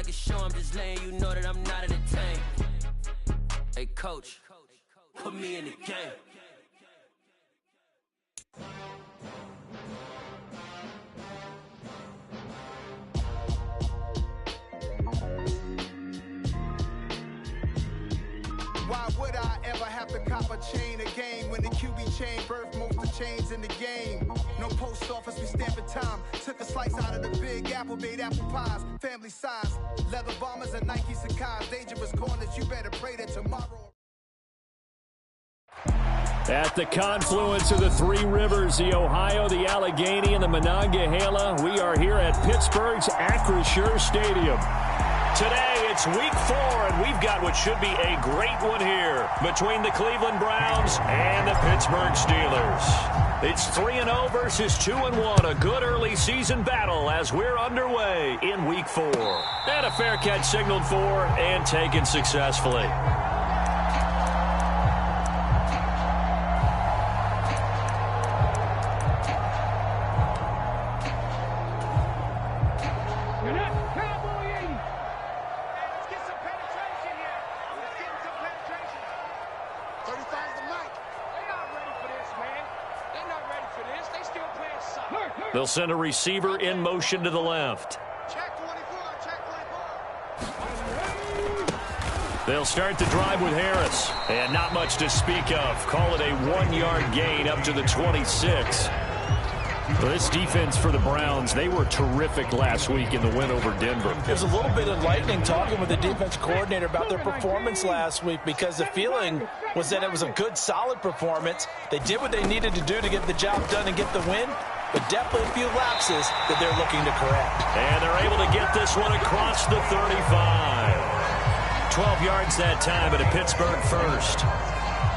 like a show, I'm just letting you know that I'm not in the tank. Hey, coach, put me in the game. Why would I ever have to cop a chain again when the QB chain birthed most of the chains in the game? No post office, we stamping time. Took a slice out of the big apple, made apple pies, family size. Leather bombers and Nike Sacai's. Dangerous corners, you better pray that tomorrow. At the confluence of the three rivers, the Ohio, the Allegheny, and the Monongahela, we are here at Pittsburgh's Acrisure Stadium. Today, it's week 4, and we've got what should be a great one here between the Cleveland Browns and the Pittsburgh Steelers. It's 3-0 versus 2-1, a good early season battle as we're underway in week 4. And a fair catch signaled for and taken successfully. They'll send a receiver in motion to the left. Check 24, check 24. They'll start the drive with Harris. And not much to speak of. Call it a 1-yard gain up to the 26. Well, this defense for the Browns, they were terrific last week in the win over Denver. It was a little bit enlightening talking with the defense coordinator about their performance last week because the feeling was that it was a good, solid performance. They did what they needed to do to get the job done and get the win, but definitely a few lapses that they're looking to correct. And they're able to get this one across the 35. 12 yards that time, but a Pittsburgh first.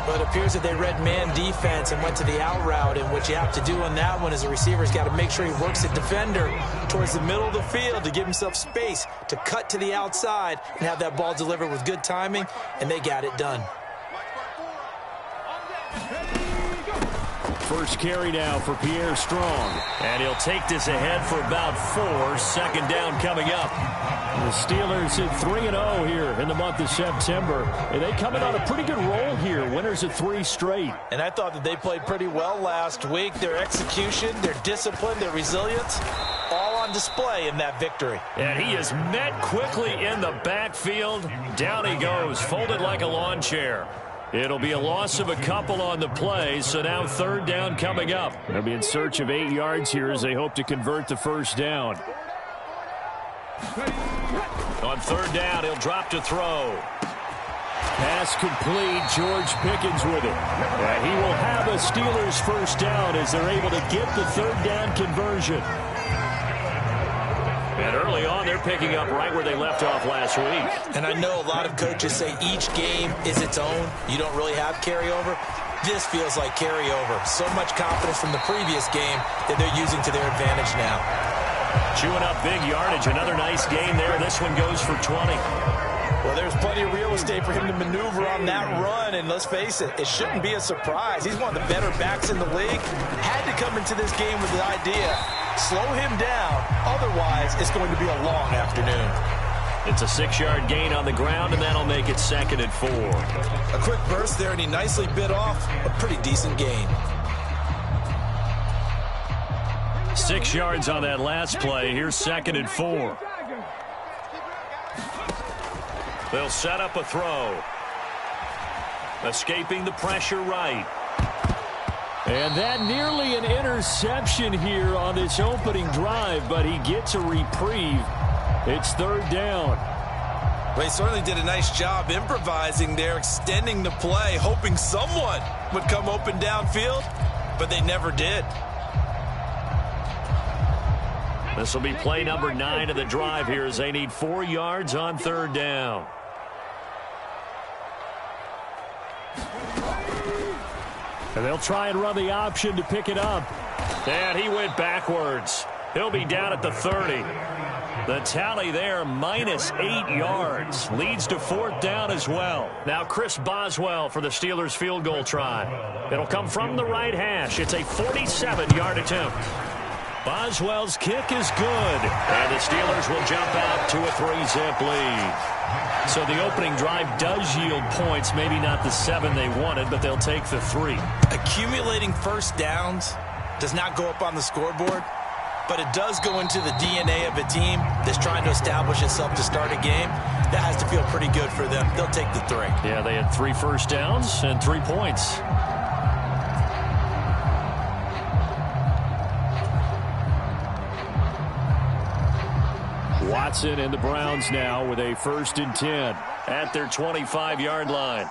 But it appears that they read man defense and went to the out route, and what you have to do on that one is the receiver's got to make sure he works the defender towards the middle of the field to give himself space to cut to the outside and have that ball delivered with good timing, and they got it done. First carry now for Pierre Strong. And he'll take this ahead for about 4. Second down coming up. The Steelers at 3-0 here in the month of September. And they come in on a pretty good roll here. Winners of 3 straight. And I thought that they played pretty well last week. Their execution, their discipline, their resilience, all on display in that victory. And he is met quickly in the backfield. Down he goes, folded like a lawn chair. It'll be a loss of a couple on the play, so now third down coming up. They'll be in search of 8 yards here as they hope to convert the first down. On third down, he'll drop to throw. Pass complete, George Pickens with it. And he will have a Steelers first down as they're able to get the third down conversion. And early on, they're picking up right where they left off last week. And I know a lot of coaches say each game is its own. You don't really have carryover. This feels like carryover. So much confidence from the previous game that they're using to their advantage now. Chewing up big yardage. Another nice gain there. This one goes for 20. Well, there's plenty of real estate for him to maneuver on that run. And let's face it, it shouldn't be a surprise. He's one of the better backs in the league. Had to come into this game with the idea, slow him down. Otherwise, it's going to be a long afternoon. It's a 6-yard gain on the ground, and that'll make it 2nd and 4. A quick burst there, and he nicely bit off a pretty decent gain. 6 yards on that last play. Here's 2nd and 4. They'll set up a throw. Escaping the pressure right. And that nearly an interception here on this opening drive, but he gets a reprieve. It's third down. Well, he certainly did a nice job improvising there, extending the play, hoping someone would come open downfield, but they never did. This will be play number 9 of the drive here as they need 4 yards on third down. And they'll try and run the option to pick it up. And he went backwards. He'll be down at the 30. The tally there, minus 8 yards. Leads to 4th down as well. Now Chris Boswell for the Steelers field goal try. It'll come from the right hash. It's a 47-yard attempt. Boswell's kick is good. And the Steelers will jump out to a 3-zip lead. So the opening drive does yield points. Maybe not the 7 they wanted, but they'll take the 3. Accumulating first downs does not go up on the scoreboard, but it does go into the DNA of a team that's trying to establish itself to start a game. That has to feel pretty good for them. They'll take the 3. Yeah, they had 3 first downs and 3 points. Watson and the Browns now with a 1st and 10 at their 25-yard line.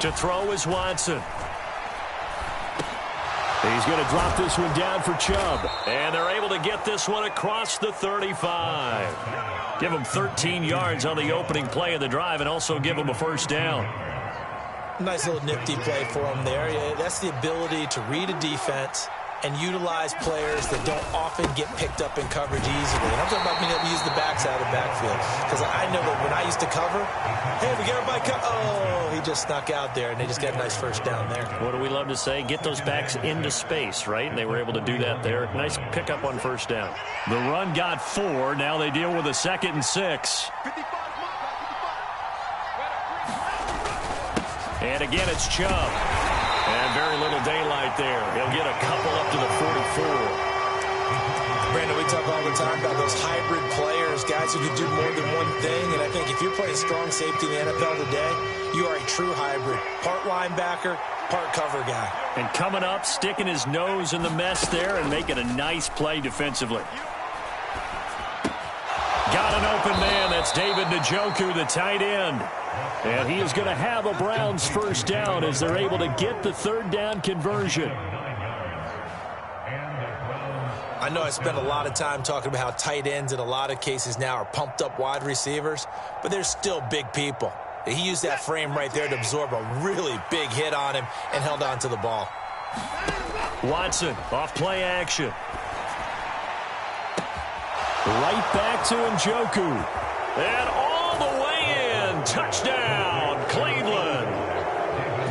To throw is Watson. He's going to drop this one down for Chubb. And they're able to get this one across the 35. Give them 13 yards on the opening play of the drive and also give them a 1st down. Nice little nifty play for them there. Yeah, that's the ability to read a defense and utilize players that don't often get picked up in coverage easily. And I'm talking about being able to use the backs out of the backfield. Because I know that when I used to cover, hey, we got everybody cover. Oh, he just snuck out there, and they just got a nice 1st down there. What do we love to say? Get those backs into space, right? And they were able to do that there. Nice pickup on 1st down. The run got 4. Now they deal with a 2nd and 6. And again, it's Chubb. And very little daylight there. He'll get a couple up to the 44. Brandon, we talk all the time about those hybrid players, guys who can do more than one thing. And I think if you're playing strong safety in the NFL today, you are a true hybrid. Part linebacker, part cover guy. And coming up, sticking his nose in the mess there and making a nice play defensively. Got an open man. That's David Njoku, the tight end. And he is going to have a Browns 1st down as they're able to get the 3rd down conversion. I know I spent a lot of time talking about how tight ends in a lot of cases now are pumped up wide receivers, but they're still big people. He used that frame right there to absorb a really big hit on him and held on to the ball. Watson off play action. Right back to Njoku. And all the way in. Touchdown, Cleveland.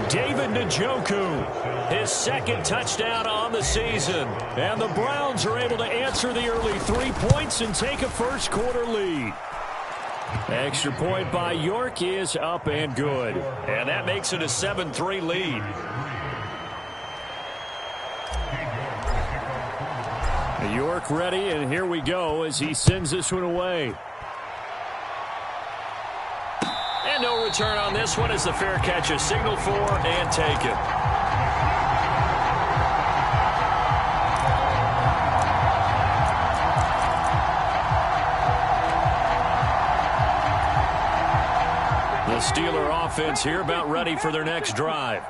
David Njoku, his 2nd touchdown on the season. And the Browns are able to answer the early 3 points and take a 1st quarter lead. Extra point by York is up and good. And that makes it a 7-3 lead. York ready, and here we go as he sends this one away. And no return on this one as the fair catch is signaled for and taken. The Steeler offense here about ready for their next drive.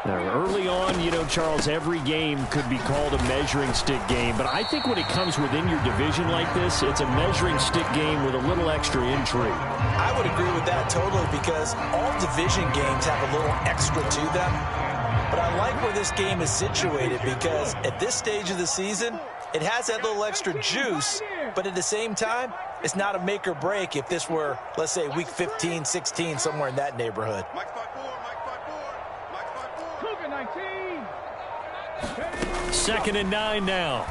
Now, early on, you know, Charles, every game could be called a measuring stick game. But I think when it comes within your division like this, it's a measuring stick game with a little extra intrigue. I would agree with that totally because all division games have a little extra to them. But I like where this game is situated because at this stage of the season, it has that little extra juice. But at the same time, it's not a make or break if this were, let's say, week 15, 16, somewhere in that neighborhood. 2nd and 9 now.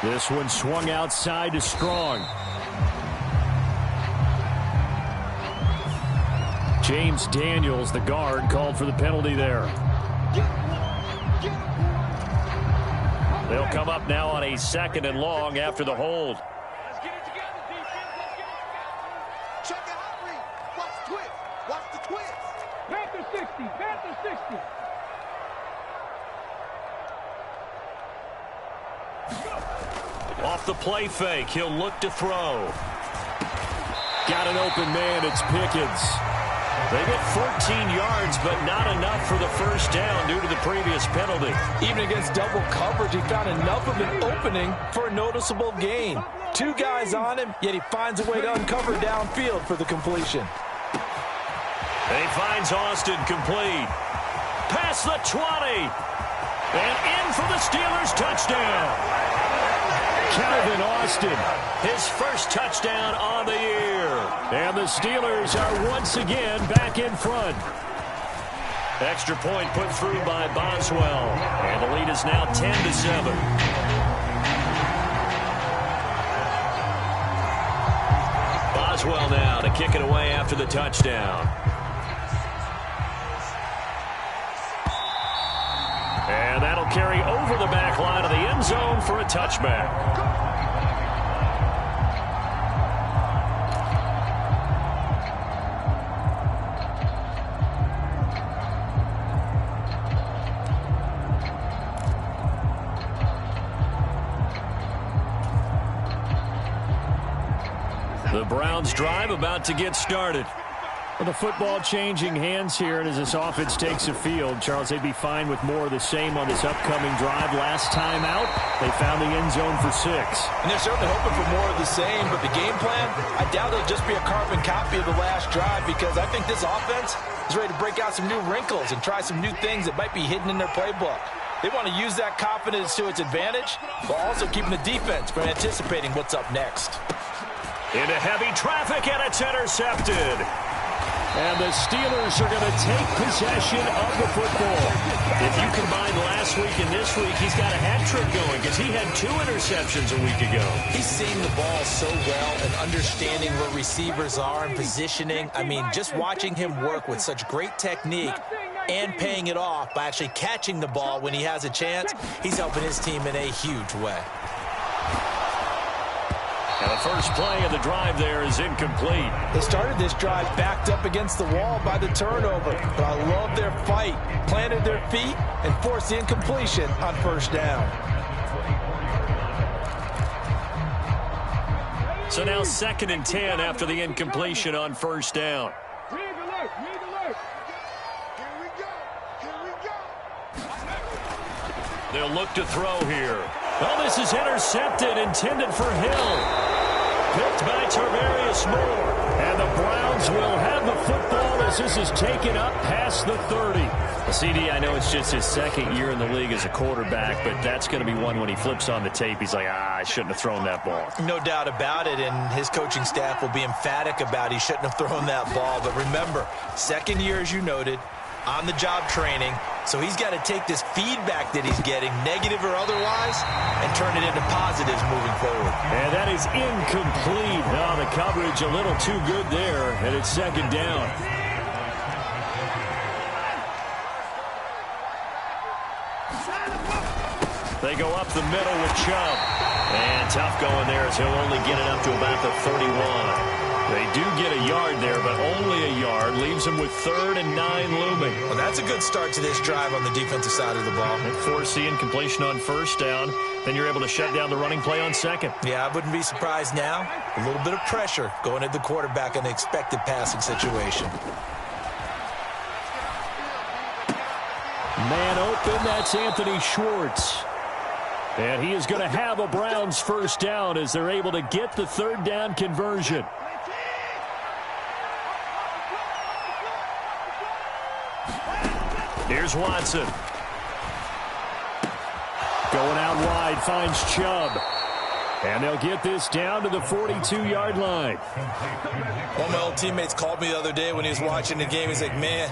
This one swung outside to Strong. James Daniels, the guard, called for the penalty there. They'll come up now on a 2nd and long after the hold. Let's get it together, defense. Let's get it together. Check it out, Reed. Watch the twist. Watch the twist. Panther 60. Panther 60. Off the play fake, he'll look to throw. Got an open man, it's Pickens. They get 14 yards, but not enough for the 1st down due to the previous penalty. Even against double coverage, he found enough of an opening for a noticeable gain. 2 guys on him, yet he finds a way to uncover downfield for the completion. And he finds Austin complete. Past the 20. And in for the Steelers touchdown. Calvin Austin, his 1st touchdown on the year. And the Steelers are once again back in front. Extra point put through by Boswell. And the lead is now 10-7. Boswell now to kick it away after the touchdown. And that'll carry over the back line of the end zone for a touchback. The Browns drive about to get started. Well, the football changing hands here, and as this offense takes the field, Charles, they'd be fine with more of the same on this upcoming drive. Last time out, they found the end zone for 6. And they're certainly hoping for more of the same, but the game plan, I doubt it'll just be a carbon copy of the last drive, because I think this offense is ready to break out some new wrinkles and try some new things that might be hidden in their playbook. They want to use that confidence to its advantage, while also keeping the defense from anticipating what's up next. Into heavy traffic, and it's intercepted. And the Steelers are going to take possession of the football. If you combine last week and this week, he's got a hat trick going because he had 2 interceptions a week ago. He's seeing the ball so well and understanding where receivers are and positioning. I mean, just watching him work with such great technique and paying it off by actually catching the ball when he has a chance, he's helping his team in a huge way. And the first play of the drive there is incomplete. They started this drive backed up against the wall by the turnover, but I love their fight. Planted their feet and forced the incompletion on first down. So now 2nd and 10 after the incompletion on first down. They'll look to throw here. Oh, this is intercepted, intended for Hill. Picked by Tarvarius Moore. And the Browns will have the football as this is taken up past the 30. CD, I know it's just his 2nd year in the league as a quarterback, but that's going to be one when he flips on the tape. He's like, I shouldn't have thrown that ball. No doubt about it, and his coaching staff will be emphatic about he shouldn't have thrown that ball. But remember, 2nd year, as you noted, on-the-job training, so he's got to take this feedback that he's getting, negative or otherwise, and turn it into positives moving forward. And that is incomplete. Oh, the coverage a little too good there, and it's 2nd down. They go up the middle with Chubb. And tough going there as he'll only get it up to about the 31. They do get a yard there, but only a yard. Leaves them with 3rd and 9 looming. Well, that's a good start to this drive on the defensive side of the ball. They force the incompletion on first down. Then you're able to shut down the running play on 2nd. Yeah, I wouldn't be surprised now. A little bit of pressure going at the quarterback in an expected passing situation. Man open, that's Anthony Schwartz. And he is going to have a Browns first down as they're able to get the 3rd down conversion. Here's Watson. Going out wide, finds Chubb. And they'll get this down to the 42-yard line. One of my old teammates called me the other day when he was watching the game. He's like, man,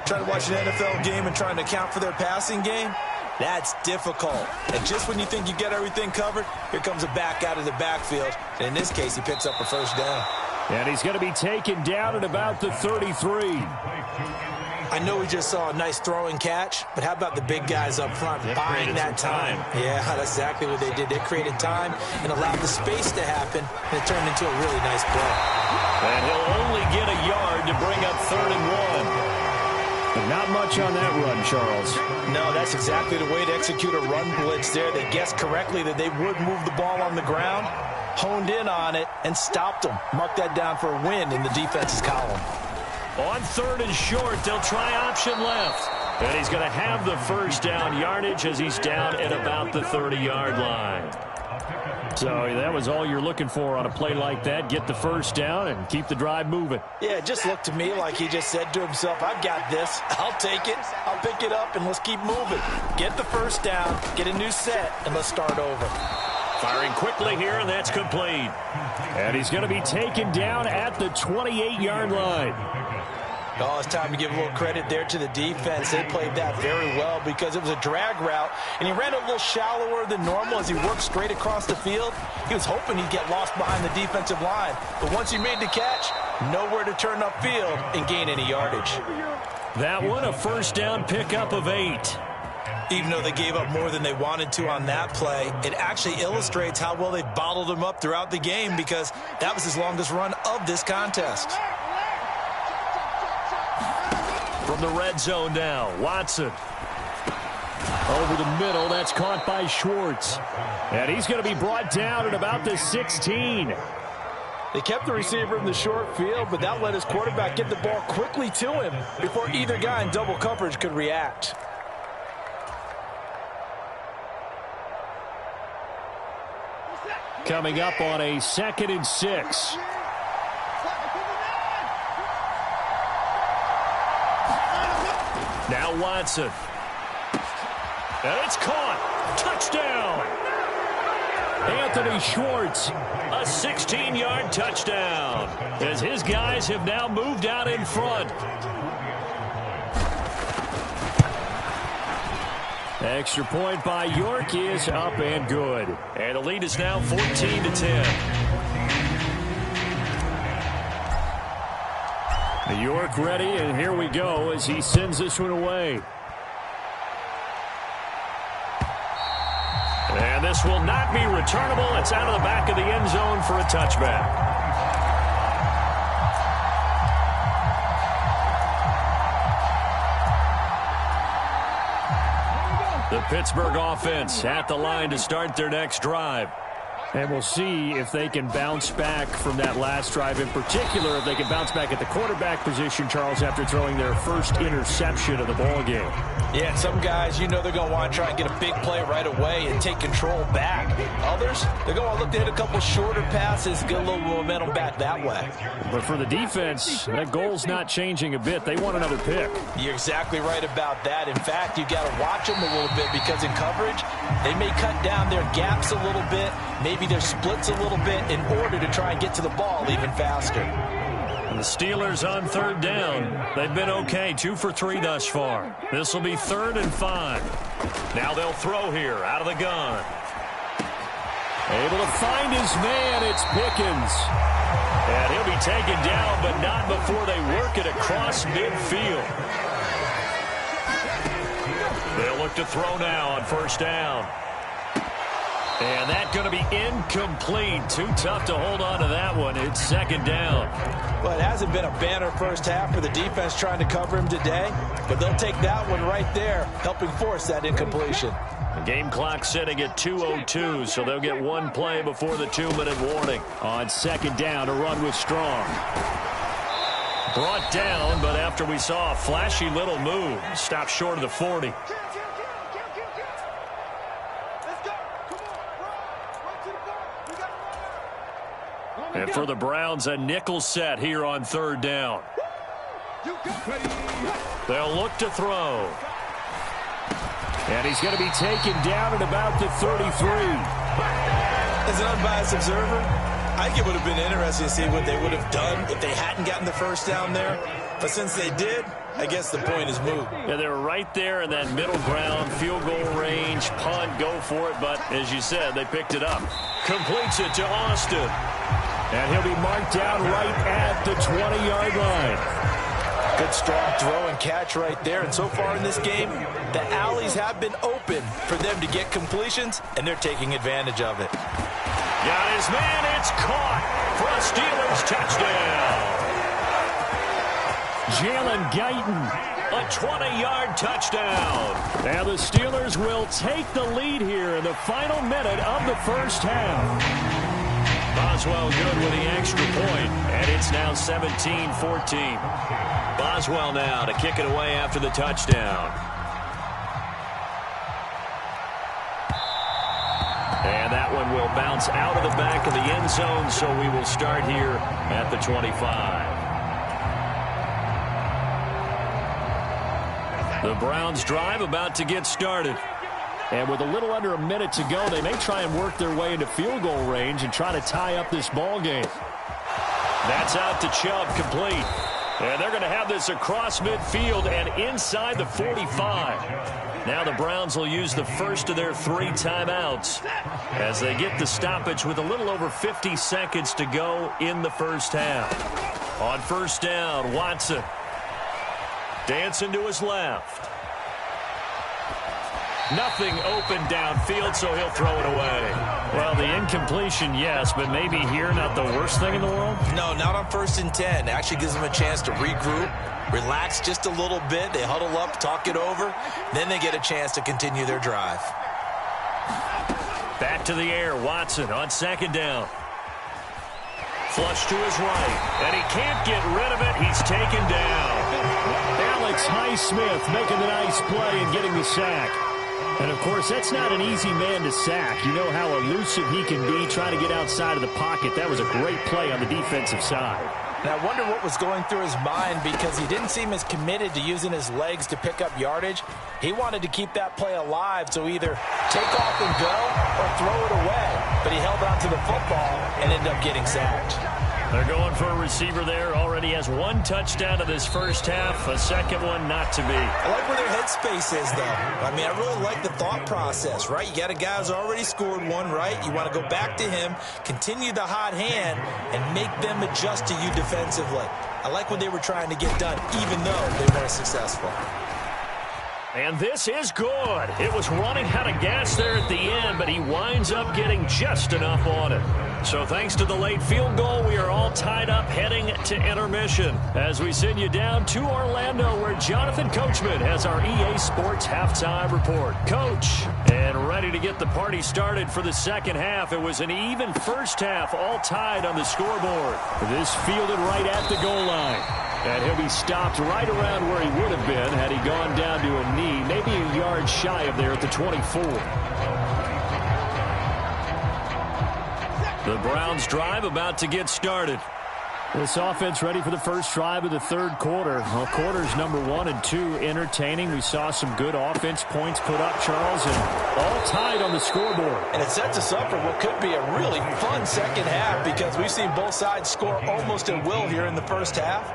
trying to watch an NFL game and trying to account for their passing game, that's difficult. And just when you think you get everything covered, here comes a back out of the backfield. And in this case, he picks up a first down. And he's going to be taken down at about the 33. I know we just saw a nice throwing catch, but how about the big guys up front buying that time? Yeah, that's exactly what they did. They created time and allowed the space to happen, and it turned into a really nice play. And he'll only get a yard to bring up 3rd and 1. But not much on that run, Charles. No, that's exactly the way to execute a run blitz there. They guessed correctly that they would move the ball on the ground, honed in on it, and stopped them. Mark that down for a win in the defense's column. On 3rd and short, they'll try option left. And he's going to have the first down yardage as he's down at about the 30-yard line. So that was all you're looking for on a play like that. Get the first down and keep the drive moving. Yeah, it just looked to me like he just said to himself, I've got this. I'll take it. I'll pick it up, and let's keep moving. Get the first down, get a new set, and let's start over. Firing quickly here, and that's complete. And he's going to be taken down at the 28-yard line. Oh, it's time to give a little credit there to the defense. They played that very well because it was a drag route, and he ran a little shallower than normal as he worked straight across the field. He was hoping he'd get lost behind the defensive line, but once he made the catch, nowhere to turn upfield and gain any yardage. That one, a first down pickup of 8. Even though they gave up more than they wanted to on that play, it actually illustrates how well they bottled him up throughout the game because that was his longest run of this contest. From the red zone now, Watson. Over the middle, that's caught by Schwartz. And he's going to be brought down at about the 16. They kept the receiver in the short field, but that let his quarterback get the ball quickly to him before either guy in double coverage could react. Coming up on a 2nd and 6. Now Watson. And it's caught. Touchdown. Anthony Schwartz, a 16-yard touchdown, as his guys have now moved out in front. Extra point by York is up and good. And the lead is now 14-10. York ready, and here we go as he sends this one away. And this will not be returnable. It's out of the back of the end zone for a touchback. The Pittsburgh offense at the line to start their next drive. And we'll see if they can bounce back from that last drive. In particular, if they can bounce back at the quarterback position, Charles, after throwing their first interception of the ball game. Yeah, some guys, you know they're going to want to try and get a big play right away and take control back. Others, they're going to look to hit a couple shorter passes, get a little momentum back that way. But for the defense, that goal's not changing a bit. They want another pick. You're exactly right about that. In fact, you've got to watch them a little bit because in coverage, they may cut down their gaps a little bit, maybe their splits a little bit in order to try and get to the ball even faster. And the Steelers on 3rd down. They've been okay, 2 for 3 thus far. This will be 3rd and 5. Now they'll throw here out of the gun. Able to find his man, it's Pickens. And he'll be taken down, but not before they work it across midfield. They'll look to throw now on 1st down. And that's going to be incomplete. Too tough to hold on to that one. It's 2nd down. Well, it hasn't been a banner first half for the defense trying to cover him today, but they'll take that one right there, helping force that incompletion. The game clock sitting at 2:02, so they'll get one play before the 2-minute warning. On 2nd down, a run with Strong. Brought down, but after we saw a flashy little move, stopped short of the 40. And for the Browns, a nickel set here on 3rd down. They'll look to throw. And he's going to be taken down at about the 33. As an unbiased observer, I think it would have been interesting to see what they would have done if they hadn't gotten the 1st down there. But since they did, I guess the point is moot. Yeah, they were right there in that middle ground, field goal range, punt, go for it. But as you said, they picked it up. Completes it to Austin. And he'll be marked down right at the 20-yard line. Good strong throw and catch right there. And so far in this game, the alleys have been open for them to get completions, and they're taking advantage of it. Got his man. It's caught for a Steelers touchdown. Jalen Guyton, a 20-yard touchdown. Now the Steelers will take the lead here in the final minute of the 1st half. Boswell good with the extra point, and it's now 17-14. Boswell now to kick it away after the touchdown. And that one will bounce out of the back of the end zone, so we will start here at the 25. The Browns drive about to get started. And with a little under a minute to go, they may try and work their way into field goal range and try to tie up this ball game. That's out to Chubb, complete. And they're going to have this across midfield and inside the 45. Now the Browns will use the first of their 3 timeouts as they get the stoppage with a little over 50 seconds to go in the first half. On first down, Watson dancing to his left. Nothing open downfield, so he'll throw it away. Well, the incompletion, yes, but maybe here not the worst thing in the world? No, not on 1st and 10. It actually gives them a chance to regroup, relax just a little bit. They huddle up, talk it over. Then they get a chance to continue their drive. Back to the air, Watson on 2nd down. Flush to his right, and he can't get rid of it. He's taken down. Alex Highsmith making the nice play and getting the sack. And, of course, that's not an easy man to sack. You know how elusive he can be trying to get outside of the pocket. That was a great play on the defensive side. And I wonder what was going through his mind because he didn't seem as committed to using his legs to pick up yardage. He wanted to keep that play alive, so either take off and go or throw it away. But he held on to the football and ended up getting sacked. They're going for a receiver there. Already has 1 touchdown in this first half. A second one not to be. I like where their headspace is, though. I mean, I really like the thought process, right? You got a guy who's already scored 1, right? You want to go back to him, continue the hot hand, and make them adjust to you defensively. I like what they were trying to get done, even though they weren't successful. And this is good. It was running out of gas there at the end, but he winds up getting just enough on it. So thanks to the late field goal, we are all tied up heading to intermission as we send you down to Orlando where Jonathan Coachman has our EA Sports halftime report. Coach, and ready to get the party started for the second half. It was an even first half, all tied on the scoreboard. This fielded right at the goal line. And he'll be stopped right around where he would have been had he gone down to a knee, maybe a yard shy of there at the 24. The Browns drive about to get started. This offense ready for the first drive of the third quarter. Well, quarters number 1 and 2 entertaining. We saw some good offense points put up, Charles, and all tied on the scoreboard. And it sets us up for what could be a really fun second half because we've seen both sides score almost at will here in the first half.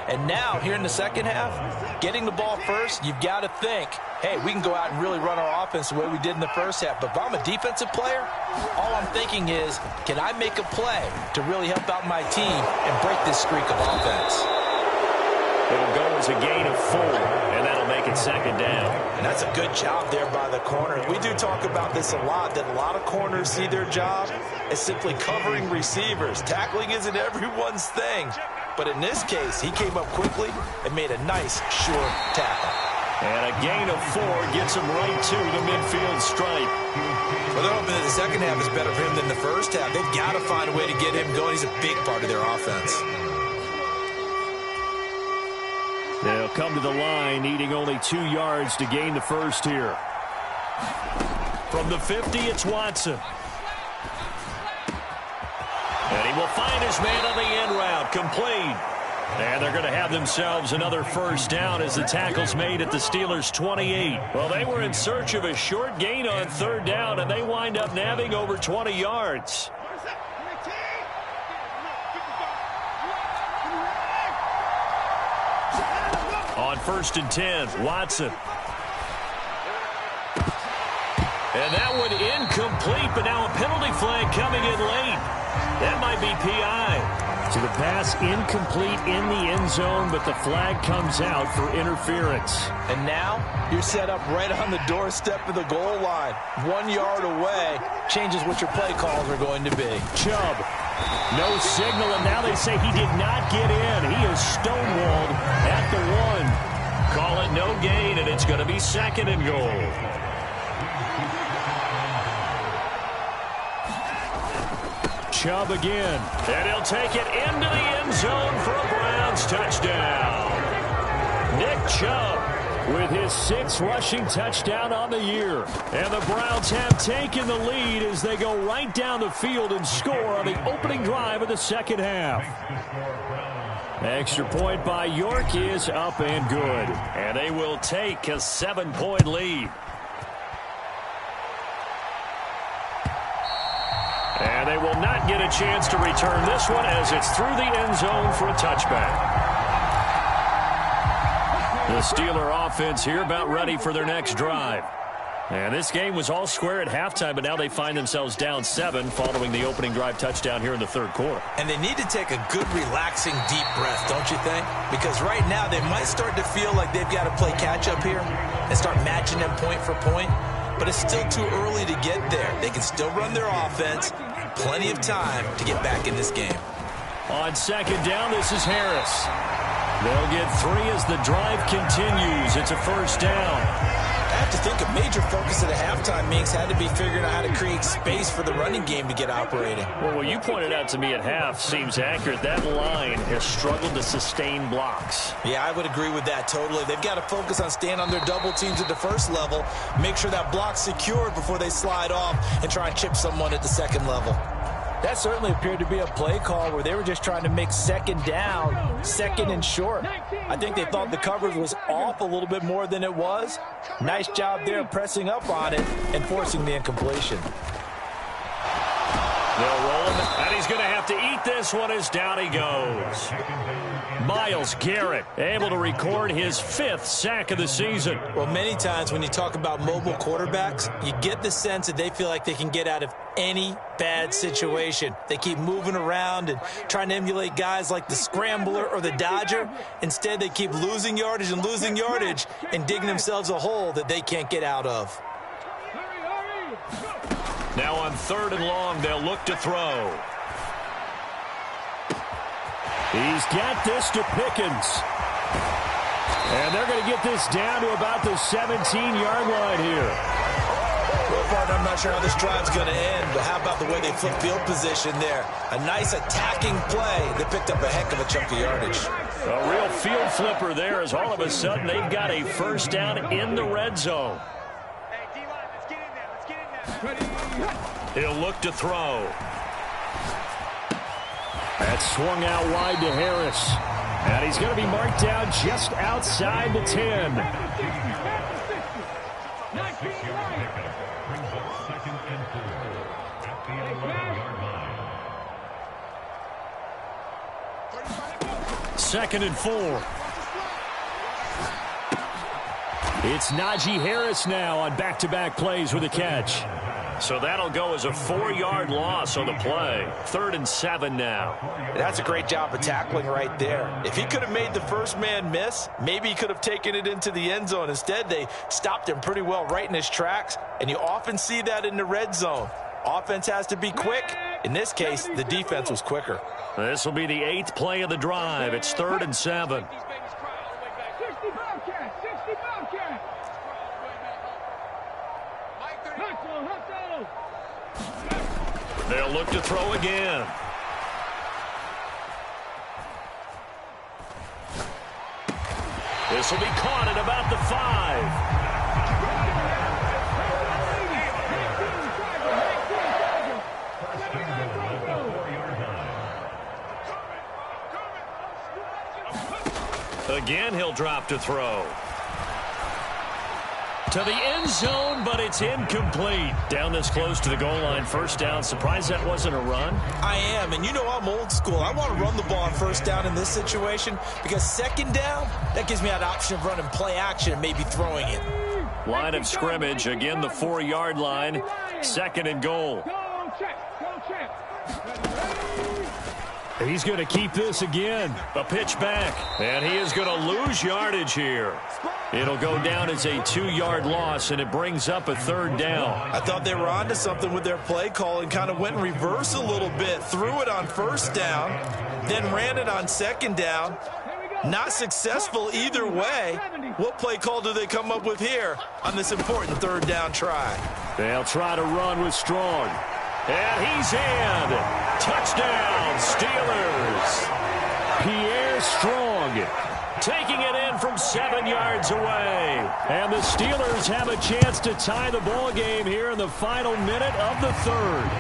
And now, here in the second half, getting the ball first, you've got to think, hey, we can go out and really run our offense the way we did in the first half. But if I'm a defensive player, all I'm thinking is, can I make a play to really help out my team and break this streak of offense? It'll go as a gain of 4, and that'll make it 2nd down. And that's a good job there by the corner. We do talk about this a lot, that a lot of corners see their job as simply covering receivers. Tackling isn't everyone's thing. But in this case, he came up quickly and made a nice, sure tackle. And a gain of 4 gets him right to the midfield stripe. Well, they're hoping that the second half is better for him than the first half. They've got to find a way to get him going. He's a big part of their offense. They'll come to the line, needing only 2 yards to gain the first here. From the 50, it's Watson. And he will find his man on the end route, complete. And they're going to have themselves another first down as the tackle's made at the Steelers' 28. Well, they were in search of a short gain on 3rd down, and they wind up nabbing over 20 yards. On 1st and 10, Watson. And that one incomplete, but now a penalty flag coming in late. That might be PI. So the pass incomplete in the end zone, but the flag comes out for interference. And now you're set up right on the doorstep of the goal line. 1 yard away changes what your play calls are going to be. Chubb, no signal, and now they say he did not get in. He is stonewalled at the 1. Call it no gain, and it's going to be 2nd and goal. Chubb again, and he'll take it into the end zone for a Browns touchdown. Nick Chubb with his 6th rushing touchdown on the year. And the Browns have taken the lead as they go right down the field and score on the opening drive of the second half. Extra point by York is up and good. And they will take a 7-point lead. And they will not get a chance to return this one as it's through the end zone for a touchback. The Steeler offense here about ready for their next drive. And this game was all square at halftime, but now they find themselves down 7 following the opening drive touchdown here in the third quarter. And they need to take a good, relaxing, deep breath, don't you think? Because right now they might start to feel like they've got to play catch-up here and start matching them point for point. But it's still too early to get there. They can still run their offense. Plenty of time to get back in this game. On second down, this is Harris. They'll get 3 as the drive continues. It's a first down. I have to think a major focus at the halftime Minks had to be figuring out how to create space for the running game to get operating. Well, what you pointed out to me at half seems accurate. That line has struggled to sustain blocks. Yeah, I would agree with that totally. They've got to focus on staying on their double teams at the first level, make sure that block's secured before they slide off and try and chip someone at the second level. That certainly appeared to be a play call where they were just trying to make second down, second and short. I think they thought the coverage was off a little bit more than it was. Nice job there pressing up on it and forcing the incompletion. They'll roll him, and he's going to have to eat this one as down he goes. Myles Garrett able to record his 5th sack of the season. Well, many times when you talk about mobile quarterbacks, you get the sense that they feel like they can get out of any bad situation. They keep moving around and trying to emulate guys like the Scrambler or the Dodger. Instead, they keep losing yardage and digging themselves a hole that they can't get out of. Now on 3rd and long, they'll look to throw. He's got this to Pickens. And they're going to get this down to about the 17-yard line here. Well, partner, I'm not sure how this drive's going to end, but how about the way they flip field position there? A nice attacking play. They picked up a heck of a chunk of yardage. A real field flipper there as all of a sudden they've got a first down in the red zone. He'll look to throw. That's swung out wide to Harris. And he's going to be marked down just outside the 10. Second and 4. It's Najee Harris now on back-to-back plays with a catch. So that'll go as a 4-yard loss on the play. 3rd and 7 now. That's a great job of tackling right there. If he could have made the first man miss, maybe he could have taken it into the end zone. Instead, they stopped him pretty well right in his tracks, and you often see that in the red zone. Offense has to be quick. In this case, the defense was quicker. This will be the 8th play of the drive. It's 3rd and 7. They'll look to throw again. This will be caught at about the 5. Again, he'll drop to throw. To the end zone, but it's incomplete. Down this close to the goal line, first down. Surprised that wasn't a run? I am, and you know I'm old school. I want to run the ball on first down in this situation because second down, that gives me that option of running play action and maybe throwing it. Line of scrimmage, again the 4-yard line. 2nd and goal. He's going to keep this again. A pitch back, and he is going to lose yardage here. It'll go down as a 2-yard loss, and it brings up a 3rd down. I thought they were onto something with their play call and kind of went in reverse a little bit. Threw it on first down, then ran it on second down. Not successful either way. What play call do they come up with here on this important 3rd down try? They'll try to run with Strong. And he's in. Touchdown, Steelers. Pierre Strong taking it in from 7 yards away. And the Steelers have a chance to tie the ball game here in the final minute of the 3rd.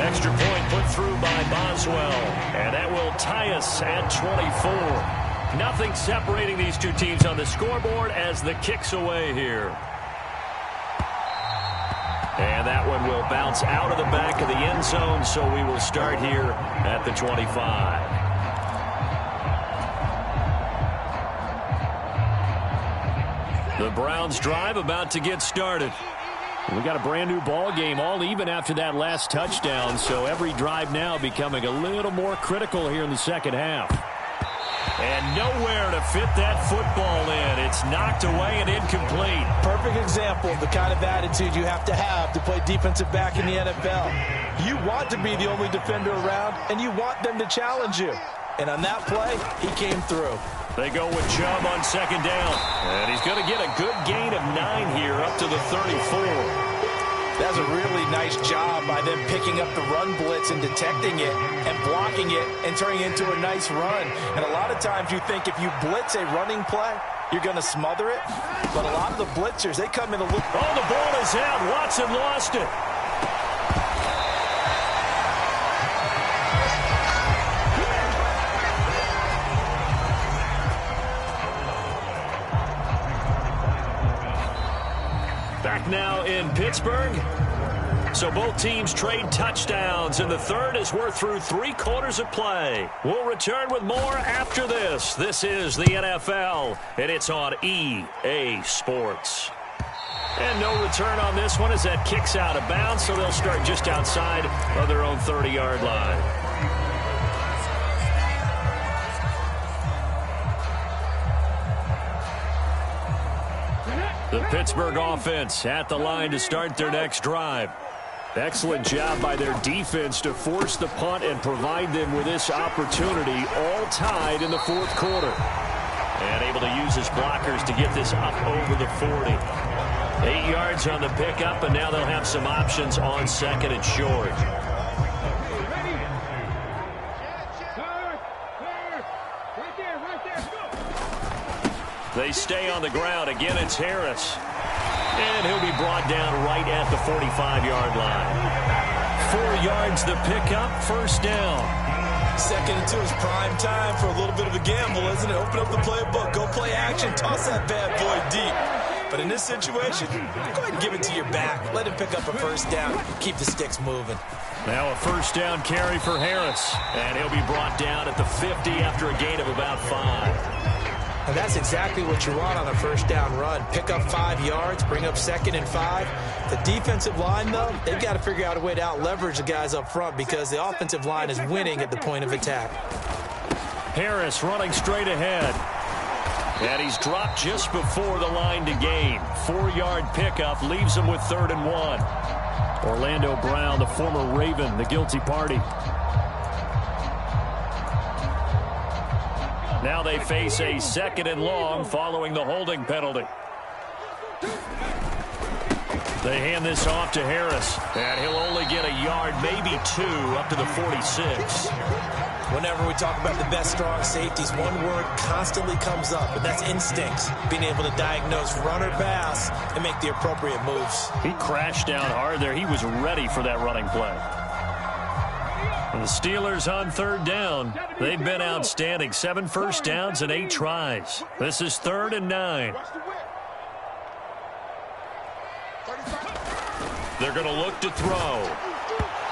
Extra point put through by Boswell. And that will tie us at 24. Nothing separating these two teams on the scoreboard as the kick's away here. And that one will bounce out of the back of the end zone, so we will start here at the 25. The Browns drive about to get started. We got a brand new ball game, all even after that last touchdown, so every drive now becoming a little more critical here in the second half. And nowhere to fit that football in. It's knocked away and incomplete. Perfect example of the kind of attitude you have to play defensive back in the NFL. You want to be the only defender around, and you want them to challenge you. And on that play, he came through. They go with Chubb on second down. And he's going to get a good gain of 9 here up to the 34. That's a really nice job by them picking up the run blitz and detecting it and blocking it and turning it into a nice run. And a lot of times you think if you blitz a running play, you're going to smother it. But a lot of the blitzers, they come in a little... Oh, the ball is out. Watson lost it. Back now in Pittsburgh. So both teams trade touchdowns in the third as we're through 3 quarters of play. We'll return with more after this. This is the NFL, and it's on EA Sports. And no return on this one as that kicks out of bounds, so they'll start just outside of their own 30-yard line. The Pittsburgh offense at the line to start their next drive. Excellent job by their defense to force the punt and provide them with this opportunity, all tied in the fourth quarter. And able to use his blockers to get this up over the 40. 8 yards on the pickup, and now they'll have some options on second and short. They stay on the ground. Again, it's Harris. And he'll be brought down right at the 45-yard line. 4 yards the pickup, first down. Second and 2 is prime time for a little bit of a gamble, isn't it? Open up the playbook, go play action, toss that bad boy deep. But in this situation, go ahead and give it to your back. Let him pick up a first down. Keep the sticks moving. Now a first down carry for Harris. And he'll be brought down at the 50 after a gain of about 5. And that's exactly what you want on a first down run. Pick up 5 yards, bring up second and 5. The defensive line, though, they've got to figure out a way to out-leverage the guys up front because the offensive line is winning at the point of attack. Harris running straight ahead. And he's dropped just before the line to gain. 4-yard pickup leaves him with 3rd and 1. Orlando Brown, the former Raven, the guilty party. Now they face a 2nd and long following the holding penalty. They hand this off to Harris, and he'll only get a yard, maybe 2, up to the 46. Whenever we talk about the best strong safeties, one word constantly comes up, and that's instincts. Being able to diagnose run or pass and make the appropriate moves. He crashed down hard there. He was ready for that running play. The Steelers on 3rd down. They've been outstanding. 7 first downs and 8 tries. This is 3rd and 9. They're going to look to throw.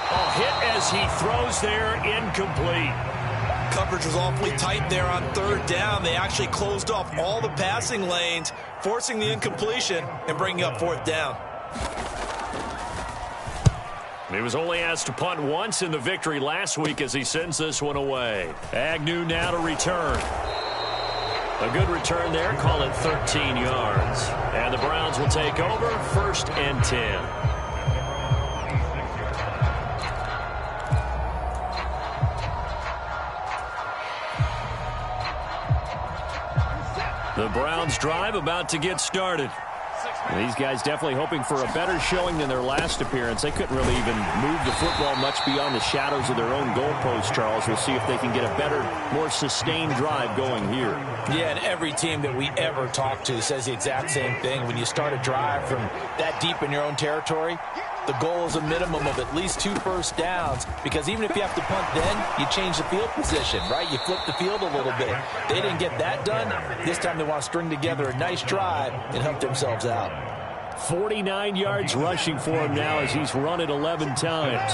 A hit as he throws there, incomplete. Coverage was awfully tight there on 3rd down. They actually closed off all the passing lanes, forcing the incompletion and bringing up 4th down. He was only asked to punt once in the victory last week as he sends this one away. Agnew now to return. A good return there, call it 13 yards. And the Browns will take over, 1st and 10. The Browns drive about to get started. These guys definitely hoping for a better showing than their last appearance. They couldn't really even move the football much beyond the shadows of their own goalpost, Charles. We'll see if they can get a better, more sustained drive going here. Yeah, and every team that we ever talk to says the exact same thing. When you start a drive from that deep in your own territory, the goal is a minimum of at least 2 first downs, because even if you have to punt then, you change the field position, right? You flip the field a little bit. They didn't get that done. This time they want to string together a nice drive and help themselves out. 49 yards rushing for him now as he's run it 11 times.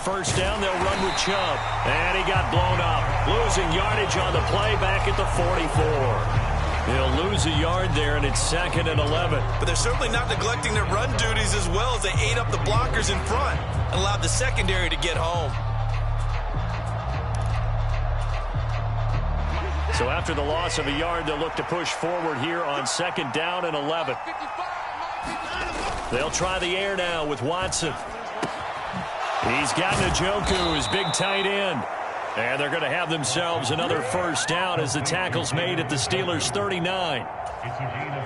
first down. They'll run with Chubb. And he got blown up. Losing yardage on the play back at the 44. They'll lose a yard there, and it's 2nd and 11. But they're certainly not neglecting their run duties as well as they ate up the blockers in front and allowed the secondary to get home. So after the loss of a yard, they'll look to push forward here on 2nd down and 11. They'll try the air now with Watson. He's got Njoku, his big tight end. And they're going to have themselves another first down as the tackle's made at the Steelers' 39.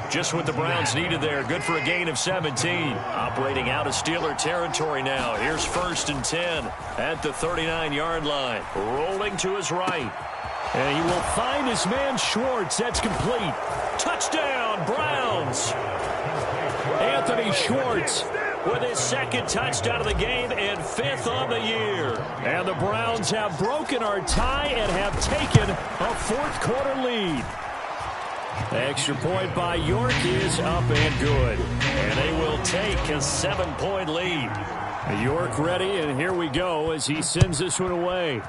Just what the Browns needed there. Good for a gain of 17. Operating out of Steeler territory now. Here's 1st and 10 at the 39-yard line. Rolling to his right. And he will find his man Schwartz. That's complete. Touchdown, Browns. Anthony Schwartz with his 2nd touchdown of the game and 5th on the year. And the Browns have broken our tie and have taken a 4th quarter lead. The extra point by York is up and good. And they will take a 7-point lead. York ready, and here we go as he sends this one away.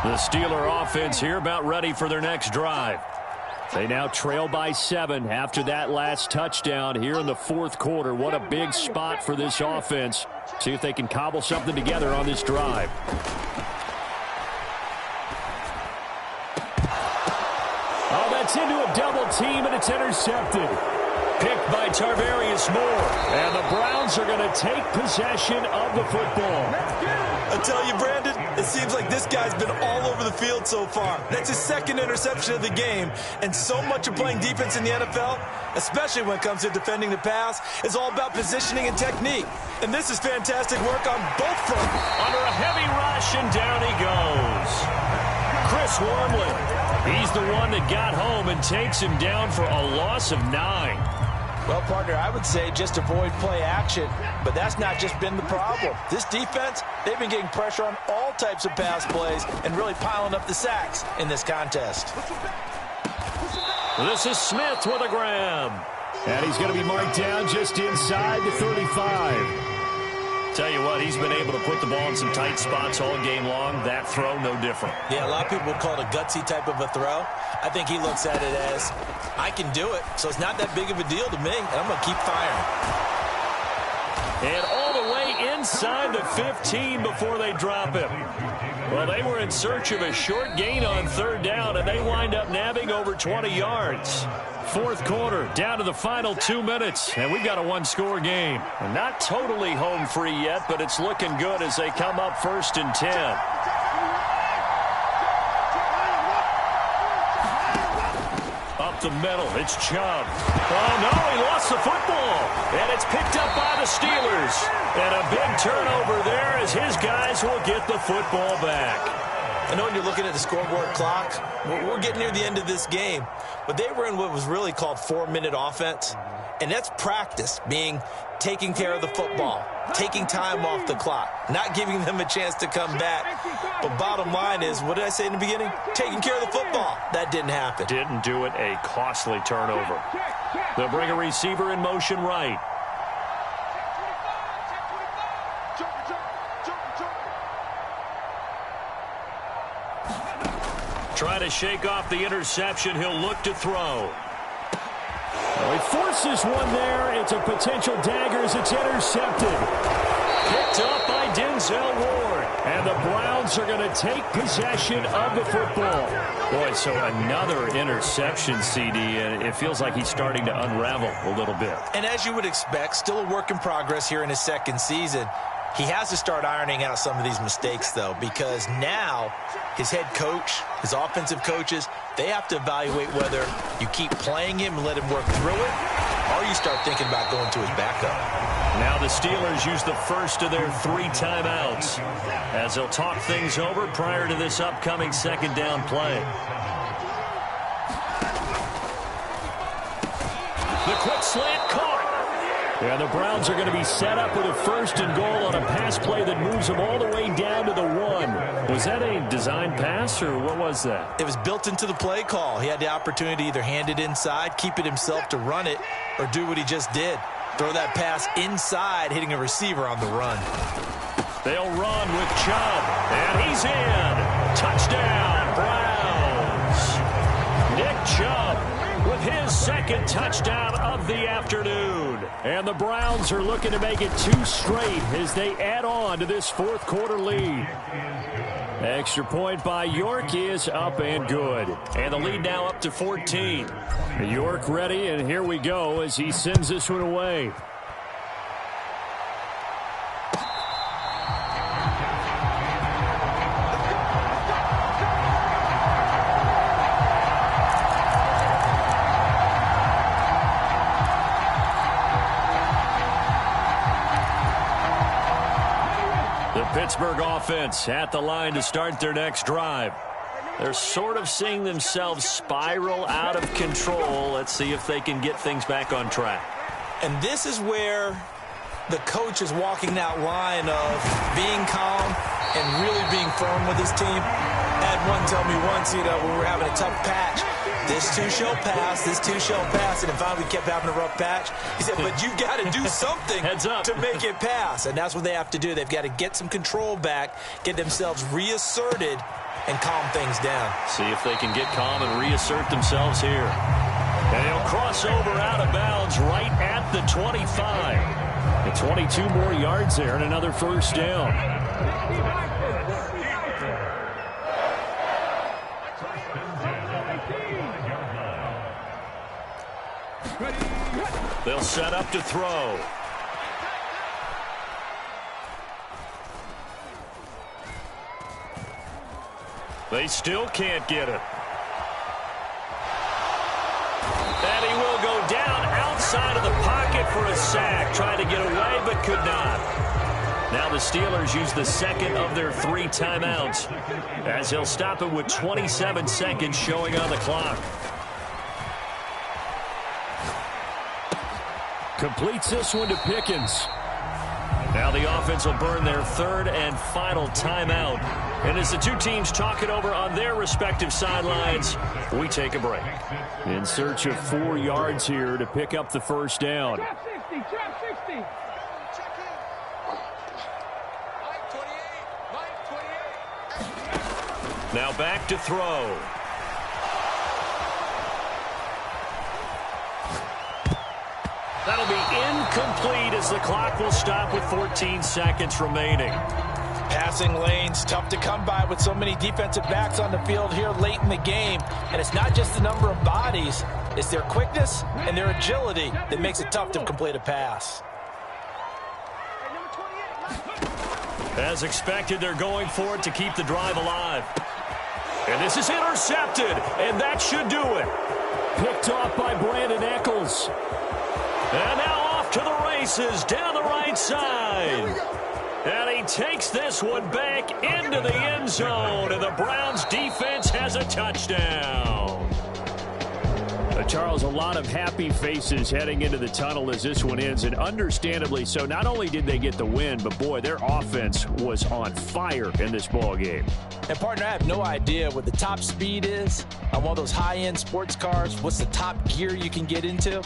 The Steeler offense here about ready for their next drive. They now trail by 7 after that last touchdown here in the 4th quarter. What a big spot for this offense. See if they can cobble something together on this drive. Oh, that's into a double team, and it's intercepted. Picked by Tarvarius Moore. And the Browns are going to take possession of the football. I tell you, Brandon, it seems like this guy's been all over the field so far. That's his 2nd interception of the game. And so much of playing defense in the NFL, especially when it comes to defending the pass, is all about positioning and technique. And this is fantastic work on both fronts. Under a heavy rush, and down he goes. Chris Wormley, he's the one that got home and takes him down for a loss of 9. Well, partner, I would say just avoid play action, but that's not just been the problem. This defense, they've been getting pressure on all types of pass plays and really piling up the sacks in this contest. This is Smith with a grab. And he's going to be marked down just inside the 35. Tell you what, he's been able to put the ball in some tight spots all game long. That throw, no different. Yeah, a lot of people would call it a gutsy type of a throw. I think he looks at it as, I can do it, so it's not that big of a deal to me, and I'm going to keep firing. And all the way inside the 15 before they drop him. Well, they were in search of a short gain on 3rd down, and they wind up nabbing over 20 yards. 4th quarter, down to the final 2 minutes, and we've got a 1-score game. And not totally home free yet, but it's looking good as they come up 1st and 10. Up the middle, it's Chubb. Oh, no, he lost the football. And it's picked up by the Steelers. And a big turnover there as his guys will get the football back. I know when you're looking at the scoreboard clock, we're getting near the end of this game. But they were in what was really called 4-minute offense. And that's practice, being taking care of the football, taking time off the clock, not giving them a chance to come back. But bottom line is, what did I say in the beginning? Taking care of the football. That didn't happen. Didn't do it, a costly turnover. They'll bring a receiver in motion right. Try to shake off the interception. He'll look to throw. Well, he forces one there. It's a potential dagger as it's intercepted. Picked up by Denzel Ward. And the Browns are going to take possession of the football. Boy, so another interception, CD, and it feels like he's starting to unravel a little bit. And as you would expect, still a work in progress here in his 2nd season. He has to start ironing out some of these mistakes, though, because now his head coach, his offensive coaches, they have to evaluate whether you keep playing him and let him work through it, or you start thinking about going to his backup. Now the Steelers use the first of their 3 timeouts as they'll talk things over prior to this upcoming 2nd down play. The quick slant caught. Yeah, the Browns are going to be set up with a 1st and goal on a pass play that moves them all the way down to the 1. Was that a design pass, or what was that? It was built into the play call. He had the opportunity to either hand it inside, keep it himself to run it, or do what he just did. Throw that pass inside, hitting a receiver on the run. They'll run with Chubb, and he's in. Touchdown, Browns. Nick Chubb with his 2nd touchdown of the afternoon. And the Browns are looking to make it 2 straight as they add on to this 4th quarter lead. Extra point by York is up and good. And the lead now up to 14. York ready, and here we go as he sends this one away. Pittsburgh offense at the line to start their next drive. They're sort of seeing themselves spiral out of control. Let's see if they can get things back on track. And this is where the coach is walking that line of being calm and really being firm with his team. I had one tell me once, when we were having a tough patch, this too shall pass, this too shall pass, and then finally we kept having a rough patch. He said, but you've got to do something to make it pass, and that's what they have to do. They've got to get some control back, get themselves reasserted, and calm things down. See if they can get calm and reassert themselves here. And they'll cross over out of bounds right at the 25. And 22 more yards there and another 1st down. They'll set up to throw. They still can't get it. And he will go down outside of the pocket for a sack. Trying to get away, but could not. Now the Steelers use the 2nd of their 3 timeouts as they'll stop it with 27 seconds showing on the clock. Completes this one to Pickens. Now the offense will burn their 3rd and final timeout. And as the 2 teams talk it over on their respective sidelines, we take a break. In search of 4 yards here to pick up the 1st down. Trap 60. Now back to throw. That'll be incomplete as the clock will stop with 14 seconds remaining. Passing lanes, tough to come by with so many defensive backs on the field here late in the game. And it's not just the number of bodies, it's their quickness and their agility that makes it tough to complete a pass. As expected, they're going for it to keep the drive alive. And this is intercepted, and that should do it. Picked off by Brandon Eccles. And now off to the races down the right side. And he takes this one back into the end zone, and the Browns defense has a touchdown. Charles, a lot of happy faces heading into the tunnel as this one ends, and understandably so. Not only did they get the win, but boy, their offense was on fire in this ball game. And partner, I have no idea what the top speed is on one of those high-end sports cars. What's the top gear you can get into?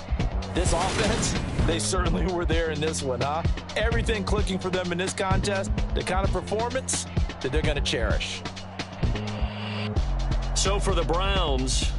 This offense, they certainly were there in this one, huh? Everything clicking for them in this contest, the kind of performance that they're going to cherish. So for the Browns,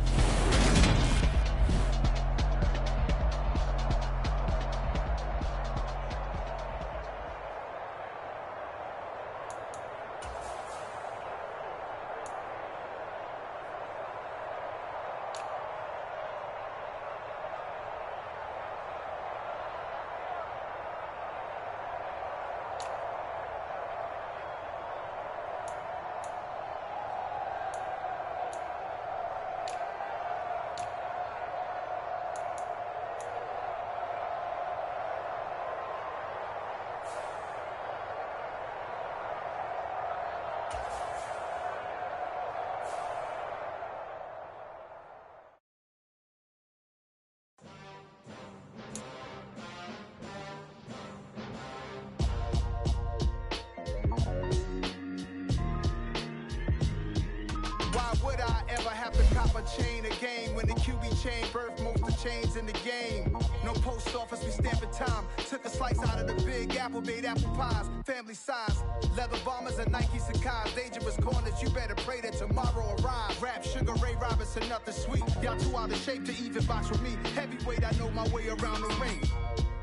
chain a game. When the QB chain birthed most of chains in the game. No post office, we stamping time. Took a slice out of the big apple, made apple pies. Family size, leather bombers and Nike Sacai's. Dangerous corners, you better pray that tomorrow arrives. Rap, Sugar Ray Robinson, nothing sweet. Y'all too out of shape to even box with me. Heavyweight, I know my way around the ring.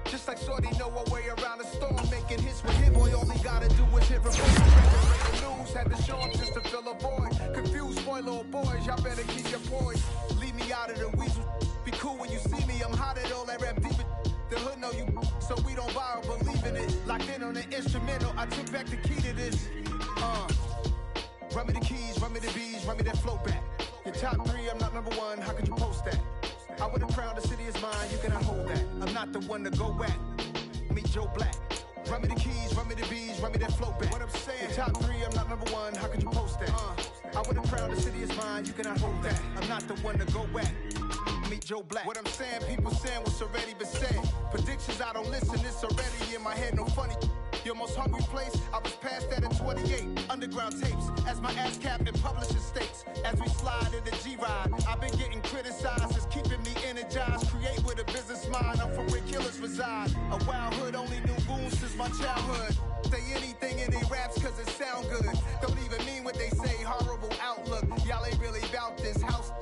Just like Shorty know her way around the storm. Making hits with hit, boy, all he gotta do is hit before the news. Had to show him just to fill a void. Confused, spoil little boys, y'all better keep your poise. Leave me out of the weasel. Be cool when you see me, I'm hot at all that rap deep. The hood know you, so we don't borrow, believe in it. Locked in on the instrumental, I took back the key to this. Run me the keys, run me the bees, run me that flow back. Your top 3, I'm not number 1, how could you post that? I would have crowned the city is mine, you cannot hold that. I'm not the one to go back. Meet Joe Black. Run me the keys, run me the bees, run me that flow back. What I'm saying, your top 3, I'm not number 1, how could you post that? I would have crowned the city is mine, you cannot hold that. I'm not the one to go back. Meet Joe Black. What I'm saying, people saying what's already been said. Predictions, I don't listen, it's already in my head, no funny. Your most hungry place, I was past that at 28. Underground tapes, as my ass cap in publishing states. As we slide in the G-Ride, I've been getting criticized, it's keeping me energized. Create with a business mind, I'm from where killers reside. A wild hood, only knew goons since my childhood. Say anything in they raps cause it sound good. Don't even mean what they say, horrible outlook. Y'all ain't really about this house.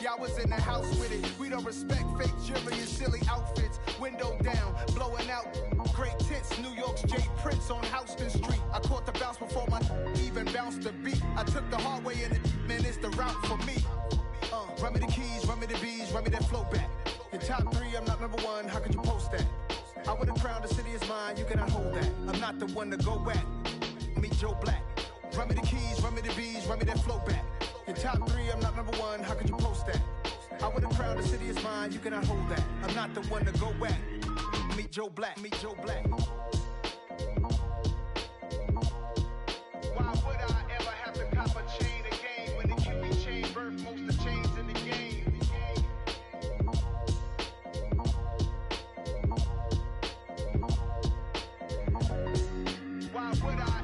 Y'all was in the house with it. We don't respect fake jewelry and silly outfits. Window down, blowing out great tits. New York's J. Prince on Houston Street. I caught the bounce before my even bounced the beat. I took the hard way and it, man, it's the route for me. Run me the keys, run me the bees, run me that flow back. Your top 3, I'm not number 1, how could you post that? I would have crowned the city is mine, you cannot hold that. I'm not the one to go back. Meet Joe Black. Run me the keys, run me the bees, run me that flow back. Your top 3, I'm not number 1, how could you post that? I would have crowned the city is mine, you cannot hold that. I'm not the one to go back. Meet Joe Black, meet Joe Black. Why would I ever have to cop a chain again when the QB chain birthed most of chains in the game? Why would I?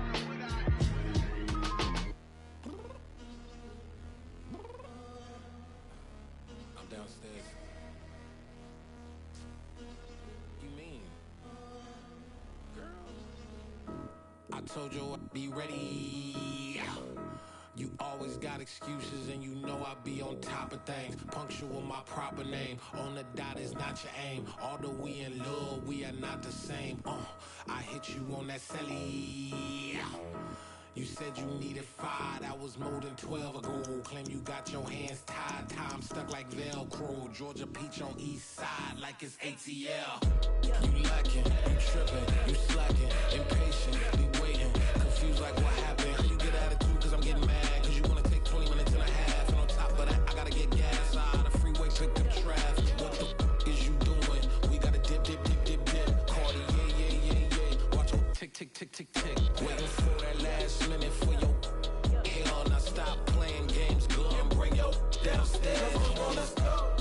I'm downstairs. You mean? Girl, I told you I'd be ready. You always got excuses and you know I be on top of things. Punctual my proper name. On the dot is not your aim. Although we in love, we are not the same. I hit you on that celly. You said you needed 5, that was more than 12 ago. Claim you got your hands tied, time stuck like Velcro. Georgia Peach on east side like it's ATL. You lacking, you tripping, you slacking, impatient, be waiting, confused like what happened. How you get attitude cause I'm getting mad, cause you wanna take 20 minutes and a half. And on top of that, I gotta get gas out of the freeway, pick up traffic. What the is you doing? We gotta dip, dip, dip, dip, dip. Cardi, yeah. Watch your tick, tick, tick, tick, tick. Waiting for that last minute for your hell. Now stop playing games, go and bring your downstairs. Come on, let's go.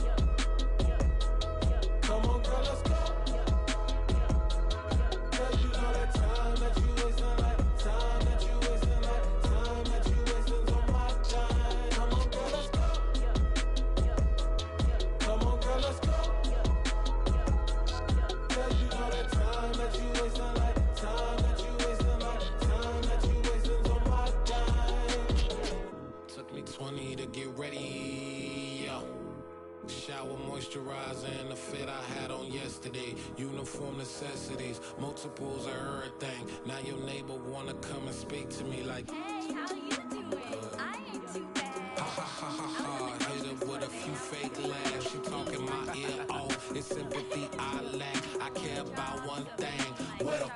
Come on, girl, let's go. Girl, you know that time that you wasting, like time that you wasting, like time that you wasting on my time. Come on, girl, let's go. Come on, girl, let's go. Girl, you know that time that you wasting, like time that you wasting, like time that you wasting on my time. Took me 20 to get ready. Yo. Shower moisturizer and the fit I had on yesterday. Uniform necessities, multiples of everything. Now your neighbor wanna come and speak to me like, hey, how you doing? I ain't too bad. ha ha ha ha ha. Hit her with a few fake laughs. She talking my ear off. It's sympathy I lack. I care about one thing. What up?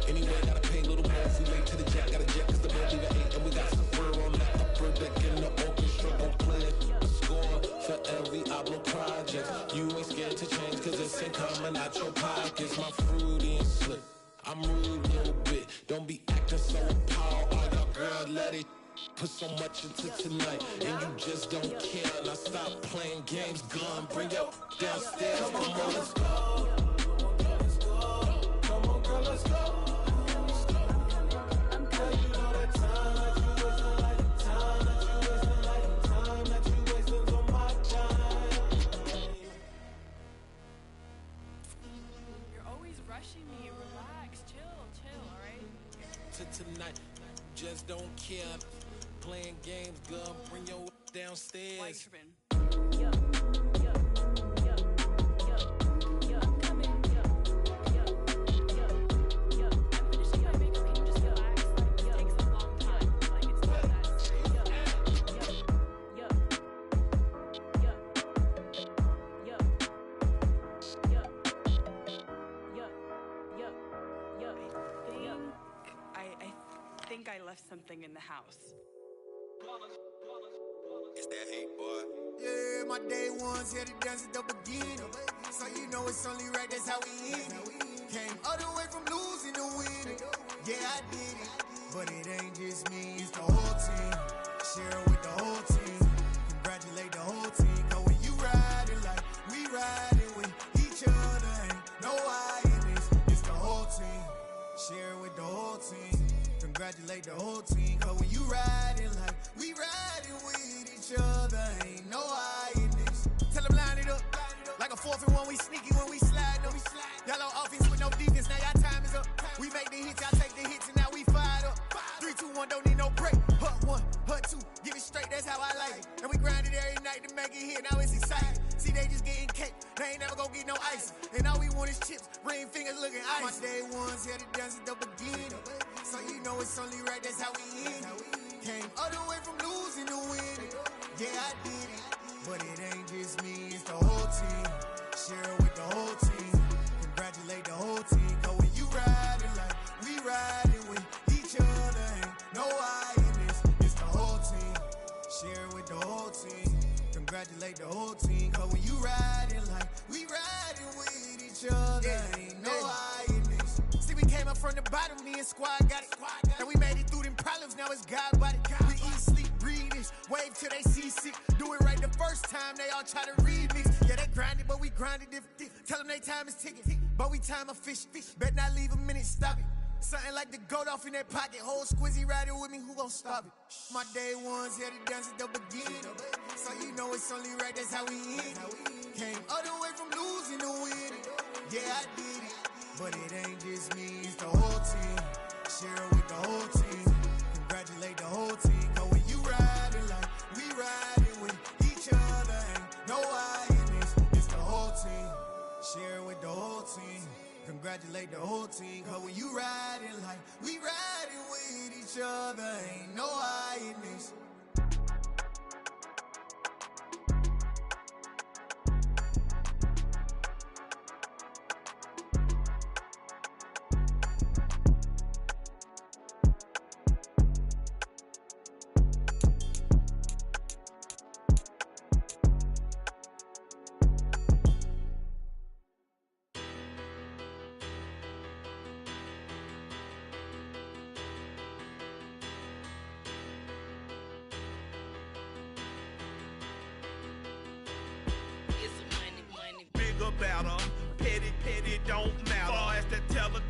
Anyway, gotta pay a little more if we late to the jet. Gotta jet cause the boat leave at 8. And we got some fur on the upper deck in the orchestra. Gon' play a score for every album project. You ain't scared to change cause it's ain't coming out your pockets. My fruity and slick. I'm rude a little bit. Don't be acting so appalled. All y'all girl, let it put so much into tonight. And you just don't care. Now stop playing games, gun. Bring your downstairs. Come on, let's go. Come on, girl, let's go. Girl, you know that time that you wasting, like time that you wasting, like time Playing games, girl, bring your downstairs. I think I left something in the house. It's that hate, boy. Yeah, my day ones here to dance at the beginning. So you know it's only right, that's how we end it. Came all the way from losing to winning. Yeah, I did it. But it ain't just me, it's the whole team. Share it with the whole team. Congratulate the whole team. Cause when you riding like we riding with each other, ain't no I in this. It's the whole team. Share it with the whole team. Congratulate the whole team. Cause when you riding like we riding with each other, ain't no I in this. Tell them line it up. Like a 4th and 1, we sneaky when we slide them. Y'all on offense with no defense, now y'all time is up. We make the hits, y'all take the hits, and now we fired up. 3, 2, 1, don't need no break. Hut 1, hut 2, give it straight, that's how I like it. And we grind it every night to make it hit, now it's exciting. See, they just getting cake, they ain't never gonna get no ice. And all we want is chips, ring fingers looking ice. My day ones here to dance at the beginning. So you know it's only right, that's how we end it. Came all the way from losing to winning. Yeah, I did it. But it ain't just me, it's the whole team. Share it with the whole team. Congratulate the whole team. Cause when you riding like we riding with each other, ain't no I in this. It's the whole team. Share it with the whole team. Congratulate the whole team. Cause when you riding like we riding with each other, ain't no I in this. See, we came up from the bottom, me and squad got it. And we made it through them problems, now it's God body. We eat, sleep, breathe this, wave till they seasick. Do it right the first time, they all try to remix. Yeah, they grinded, but we grinded different. Tell them they time is ticking, but we time a fish. Bet not leave a minute, stop it. Something like the goat off in that pocket. Whole squizzy riding with me, who gon' stop it? My day ones here to dance at the beginning. So you know it's only right, that's how we end it. Came all the way from losing to winning. Yeah, I did it. But it ain't just me, it's the whole team. Share it with the whole team. Congratulate the whole team. Cause when you riding like we riding with each other, ain't no I in this. It's the whole team. Share it with the whole team. Congratulate the whole team. Cause when you riding like we riding with each other, ain't no I in this. Better, petty don't matter. Far as the teller,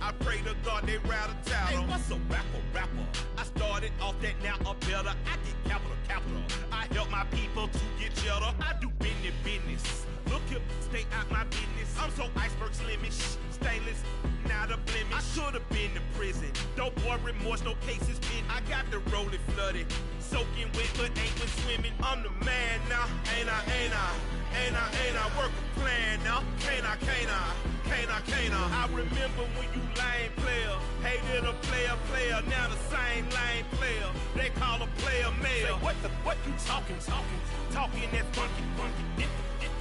I pray to God they rattle tattle. Hey, what's a rapper? I started off that, now I'm better. I get capital. I help my people to get cheddar. I do business. Look here, stay out my business. I'm so iceberg slimish, stainless, not a blemish. I should've been to prison. Don't boy remorse, no cases pinned. I got the rolling flooded, soaking wet, but ain't been swimming. I'm the man now, ain't I? Work a plan now, can't I? I remember when you lame player, hated a player, now the same lame player. They call a player mayor. Say, what you talking that funky,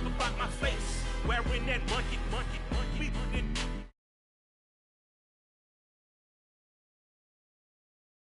about my face, wearing that monkey. We in